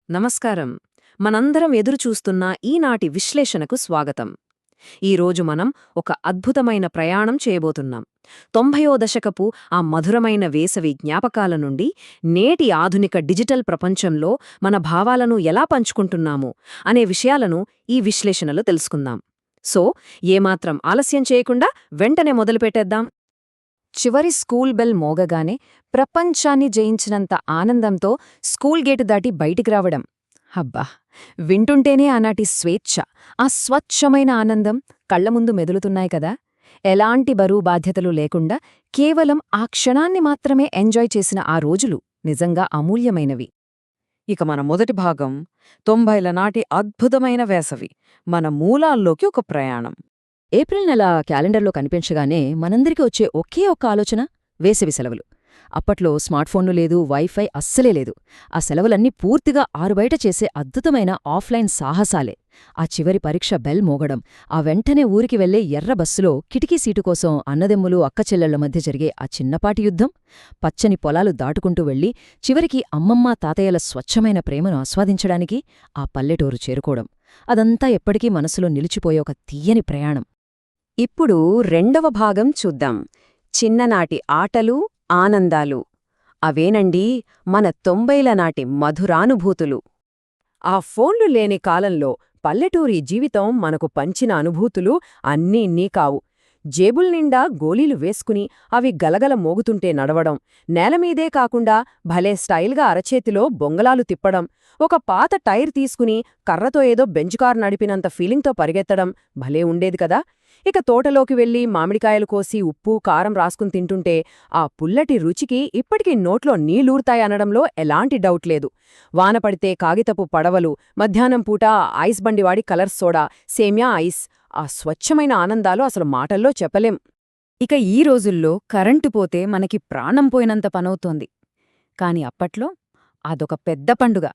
నమస్కారం. మనందరం ఎదురుచూస్తున్న ఈనాటి విశ్లేషణకు స్వాగతం. ఈరోజు మనం ఒక అద్భుతమైన ప్రయాణం చేయబోతున్నాం. 90వ దశకపు ఆ మధురమైన వేసవి జ్ఞాపకాల నుండి నేటి ఆధునిక డిజిటల్ ప్రపంచంలో మన భావాలను ఎలా పంచుకుంటున్నాము అనే విషయాలను ఈ విశ్లేషణలో తెలుసుకుందాం. సో, ఏమాత్రం ఆలస్యం చేయకుండా వెంటనే మొదలుపెట్టేద్దాం. చివరి స్కూల్ బెల్ మోగగానే ప్రపంచాన్ని జయించినంత ఆనందంతో స్కూల్ గేటు దాటి బయటికి రావడం. హబ్బా! వింటుంటేనే ఆనాటి స్వేచ్ఛ, ఆ స్వచ్ఛమైన ఆనందం కళ్లముందు మెదులుతున్నాయి కదా. ఎలాంటి బరువు బాధ్యతలు లేకుండా కేవలం ఆ క్షణాన్ని మాత్రమే ఎంజాయ్ చేసిన ఆ రోజులు నిజంగా అమూల్యమైనవి. ఇక మన మొదటి భాగం 90ల నాటి అద్భుతమైన వేసవి, మన మూలాల్లోకి ఒక ప్రయాణం. ఏప్రిల్ నెల క్యాలెండర్లో కనిపించగానే మనందరికీ వచ్చే ఒకే ఒక్క ఆలోచన వేసవి సెలవులు. అప్పట్లో స్మార్ట్ఫోన్లు లేదు, వైఫై అస్సలే లేదు. ఆ సెలవులన్నీ పూర్తిగా ఆరుబయట చేసే అద్భుతమైన ఆఫ్లైన్ సాహసాలే. ఆ చివరి పరీక్ష బెల్ మోగడం, ఆ వెంటనే ఊరికి వెళ్లే ఎర్ర బస్సులో కిటికీ సీటు కోసం అన్నదెమ్ములు అక్కచెల్లెళ్ల మధ్య జరిగే ఆ చిన్నపాటి యుద్ధం, పచ్చని పొలాలు దాటుకుంటూ వెళ్లి చివరికి అమ్మమ్మ తాతయ్యల స్వచ్ఛమైన ప్రేమను ఆస్వాదించడానికి ఆ పల్లెటూరు చేరుకోవడం, అదంతా ఎప్పటికీ మనసులో నిలిచిపోయే ఒక తీయని ప్రయాణం. ఇప్పుడు రెండవ భాగం చూద్దాం. చిన్ననాటి ఆటలు, ఆనందాలు. అవేనండి మన 90ల నాటి మధురానుభూతులు. ఆ ఫోన్లు లేని కాలంలో పల్లెటూరి జీవితం మనకు పంచిన అనుభూతులు అన్నీ ఇన్నీ కావు. జేబుల్నిండా గోలీలు వేసుకుని అవి గలగల మోగుతుంటే నడవడం, నేలమీదే కాకుండా భలే స్టైల్గా అరచేతిలో బొంగలాలు తిప్పడం, ఒక పాత టైర్ తీసుకుని కర్రతో ఏదో బెంచ్కార్ నడిపినంత ఫీలింగ్తో పరిగెత్తడం భలే ఉండేది కదా. ఇక తోటలోకి వెళ్లి మామిడికాయలు కోసి ఉప్పు కారం రాసుకుని తింటుంటే ఆ పుల్లటి రుచికి ఇప్పటికీ నోట్లో నీళ్లూరుతాయనడంలో ఎలాంటి డౌట్ లేదు. వానపడితే కాగితపు పడవలు, మధ్యాహ్నం పూట ఐస్ బండివాడి కలర్ సోడా, సేమ్యా ఐస్, ఆ స్వచ్ఛమైన ఆనందాలు అసలు మాటల్లో చెప్పలేం. ఇక ఈ రోజుల్లో కరెంటు పోతే మనకి ప్రాణం పోయినంత పనవుతోంది. కాని అప్పట్లో అదొక పెద్ద పండుగ.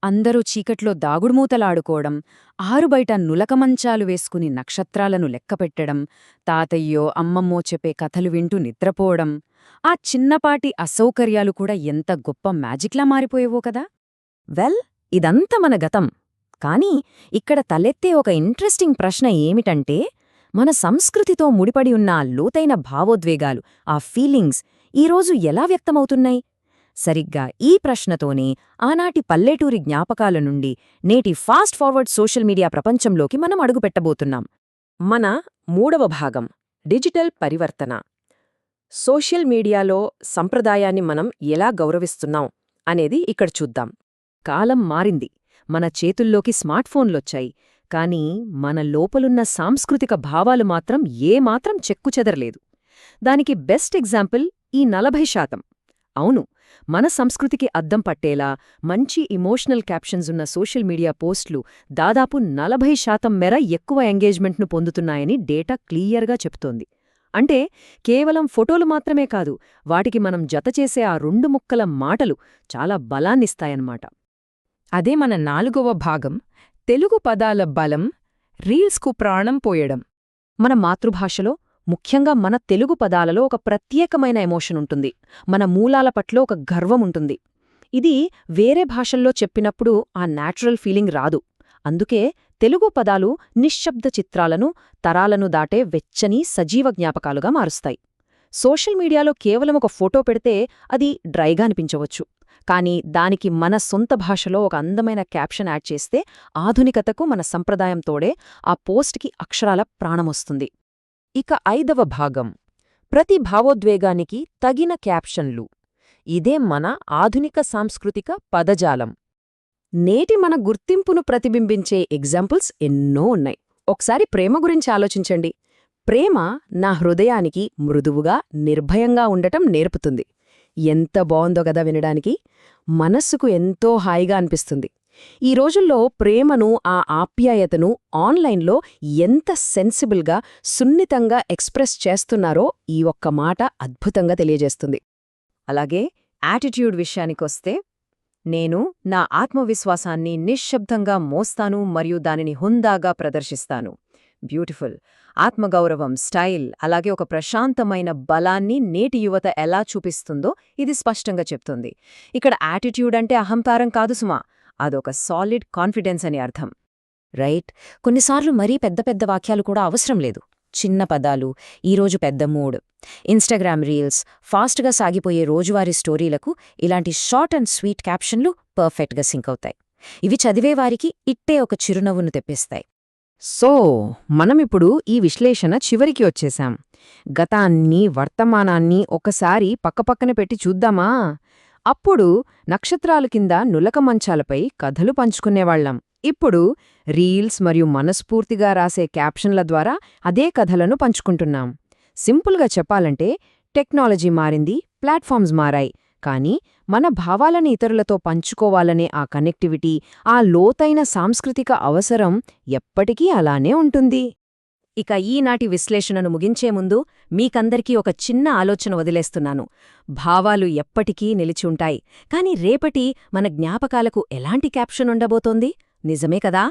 అందరూ చీకట్లో దాగుడుమూతలాడుకోవడం, ఆరుబయట నులకమంచాలు వేసుకుని నక్షత్రాలను లెక్కపెట్టడం, తాతయ్యో అమ్మమ్మో చెప్పే కథలు వింటూ నిద్రపోవడం, ఆ చిన్నపాటి అసౌకర్యాలు కూడా ఎంత గొప్ప మ్యాజిక్లా మారిపోయేవో కదా. వెల్, ఇదంతా మన గతం. కానీ ఇక్కడ తలెత్తే ఒక ఇంట్రెస్టింగ్ ప్రశ్న ఏమిటంటే, మన సంస్కృతితో ముడిపడి ఉన్న ఆ లోతైన భావోద్వేగాలు, ఆ ఫీలింగ్స్ ఈరోజు ఎలా వ్యక్తమవుతున్నాయి? సరిగ్గా ఈ ప్రశ్నతోనే ఆనాటి పల్లెటూరి జ్ఞాపకాల నుండి నేటి ఫాస్ట్ ఫార్వర్డ్ సోషల్ మీడియా ప్రపంచంలోకి మనం అడుగుపెట్టబోతున్నాం. మన మూడవ భాగం డిజిటల్ పరివర్తన. సోషల్ మీడియాలో సంప్రదాయాన్ని మనం ఎలా గౌరవిస్తున్నాం అనేది ఇక్కడ చూద్దాం. కాలం మారింది, మన చేతుల్లోకి స్మార్ట్ఫోన్లొచ్చాయి. కానీ మన లోపలున్న సాంస్కృతిక భావాలు మాత్రం ఏమాత్రం చెక్కుచెదరలేదు. దానికి బెస్ట్ ఎగ్జాంపుల్ ఈ 40%. అవును, మన సంస్కృతికి అద్దం పట్టేలా మంచి ఇమోషనల్ క్యాప్షన్స్ ఉన్న సోషల్ మీడియా పోస్టులు దాదాపు 40% మేర ఎక్కువ ఎంగేజ్మెంట్ను పొందుతున్నాయని డేటా క్లియర్గా చెప్తోంది. అంటే కేవలం ఫోటోలు మాత్రమే కాదు, వాటికి మనం జతచేసే ఆ 2 ముక్కల మాటలు చాలా బలాన్నిస్తాయన్నమాట. అదే మన 4వ భాగం, తెలుగు పదాల బలం, రీల్స్కు ప్రాణం పోయడం. మన మాతృభాషలో, ముఖ్యంగా మన తెలుగు పదాలలో ఒక ప్రత్యేకమైన ఎమోషన్ ఉంటుంది. మన మూలాల పట్ల ఒక గర్వం ఉంటుంది. ఇది వేరే భాషల్లో చెప్పినప్పుడు ఆ న్యాచురల్ ఫీలింగ్ రాదు. అందుకే తెలుగు పదాలు నిశ్శబ్ద చిత్రాలను, తరాలను దాటే వెచ్చని సజీవ జ్ఞాపకాలుగా మారుస్తాయి. సోషల్ మీడియాలో కేవలం ఒక ఫోటో పెడితే అది డ్రైగా అనిపించవచ్చు. కానీ దానికి మన సొంత భాషలో ఒక అందమైన క్యాప్షన్ యాడ్ చేస్తే ఆధునికతకు మన సంప్రదాయం తోడే ఆ పోస్ట్కి అక్షరాల ప్రాణమొస్తుంది. ఇక 5వ భాగం ప్రతి భావోద్వేగానికి తగిన క్యాప్షన్లు. ఇదే మన ఆధునిక సాంస్కృతిక పదజాలం. నేటి మన గుర్తింపును ప్రతిబింబించే ఎగ్జాంపుల్స్ ఎన్నో ఉన్నాయి. ఒకసారి ప్రేమ గురించి ఆలోచించండి. ప్రేమ నా హృదయానికి మృదువుగా, నిర్భయంగా ఉండటం నేర్పుతుంది. ఎంత బావుందో గదా వినడానికి. మనస్సుకు ఎంతో హాయిగా అనిపిస్తుంది. ఈ రోజుల్లో ప్రేమను, ఆ ఆప్యాయతను ఆన్లైన్లో ఎంత సెన్సిబుల్గా, సున్నితంగా ఎక్స్ప్రెస్ చేస్తున్నారో ఈ ఒక్క మాట అద్భుతంగా తెలియజేస్తుంది. అలాగే యాటిట్యూడ్ విషయానికొస్తే, నేను నా ఆత్మవిశ్వాసాన్ని నిశ్శబ్దంగా మోస్తాను మరియు దానిని హుందాగా ప్రదర్శిస్తాను. బ్యూటిఫుల్. ఆత్మగౌరవం, స్టైల్, అలాగే ఒక ప్రశాంతమైన బలాన్ని నేటి యువత ఎలా చూపిస్తుందో ఇది స్పష్టంగా చెప్తుంది. ఇక్కడ యాటిట్యూడ్ అంటే అహంకారం కాదు సుమా, అదొక సాలిడ్ కాన్ఫిడెన్స్ అని అర్థం. రైట్. కొన్నిసార్లు మరీ పెద్ద పెద్ద వాక్యాలు కూడా అవసరం లేదు. చిన్న పదాలు, ఈరోజు పెద్ద మూడ్, ఇన్‌స్టాగ్రామ్ రీల్స్, ఫాస్ట్‌గా సాగిపోయే రోజువారీ స్టోరీలకు ఇలాంటి షార్ట్ అండ్ స్వీట్ క్యాప్షన్లు పర్ఫెక్ట్‌గా సింక్ అవుతాయి. ఇవి చదివేవారికి ఇట్టే ఒక చిరునవ్వును తెప్పిస్తాయి. సో మనమిప్పుడు ఈ విశ్లేషణ చివరికి వచ్చేశాం. గతాన్ని, వర్తమానాన్ని ఒకసారి పక్కపక్కన పెట్టి చూద్దామా? అప్పుడు నక్షత్రాల కింద నులక మంచాలపై కథలు పంచుకునేవాళ్లం. ఇప్పుడు రీల్స్ మరియు మనస్ఫూర్తిగా రాసే క్యాప్షన్ల ద్వారా అదే కథలను పంచుకుంటున్నాం. సింపుల్గా చెప్పాలంటే టెక్నాలజీ మారింది, ప్లాట్ఫామ్స్ మారాయి, కానీ మన భావాలని ఇతరులతో పంచుకోవాలనే ఆ కనెక్టివిటీ, ఆ లోతైన సాంస్కృతిక అవసరం ఎప్పటికీ అలానే ఉంటుంది. ఇక ఈనాటి విశ్లేషణను ముగించే ముందు మీకందరికీ ఒక చిన్న ఆలోచన వదిలేస్తున్నాను. భావాలు ఎప్పటికీ నిలిచి ఉంటాయి, కాని రేపటి మన జ్ఞాపకాలకు ఎలాంటి క్యాప్షన్ ఉండబోతోంది? నిజమే కదా?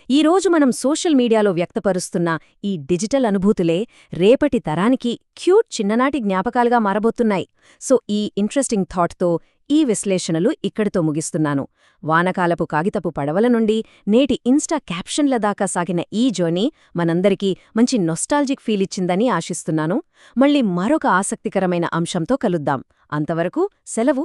ఈరోజు మనం సోషల్ మీడియాలో వ్యక్తపరుస్తున్న ఈ డిజిటల్ అనుభూతులే రేపటి తరానికి క్యూట్ చిన్ననాటి జ్ఞాపకాలుగా మారబోతున్నాయి. సో ఈ ఇంట్రెస్టింగ్ థాట్తో ఈ విశ్లేషణలు ఇక్కడితో ముగిస్తున్నాను. వానకాలపు కాగితపు పడవల నుండి నేటి ఇన్స్టా క్యాప్షన్ల దాకా సాగిన ఈ జర్నీ మనందరికీ మంచి నొస్టాల్జిక్ ఫీల్ ఇచ్చిందని ఆశిస్తున్నాను. మళ్ళీ మరొక ఆసక్తికరమైన అంశంతో కలుద్దాం. అంతవరకు సెలవు.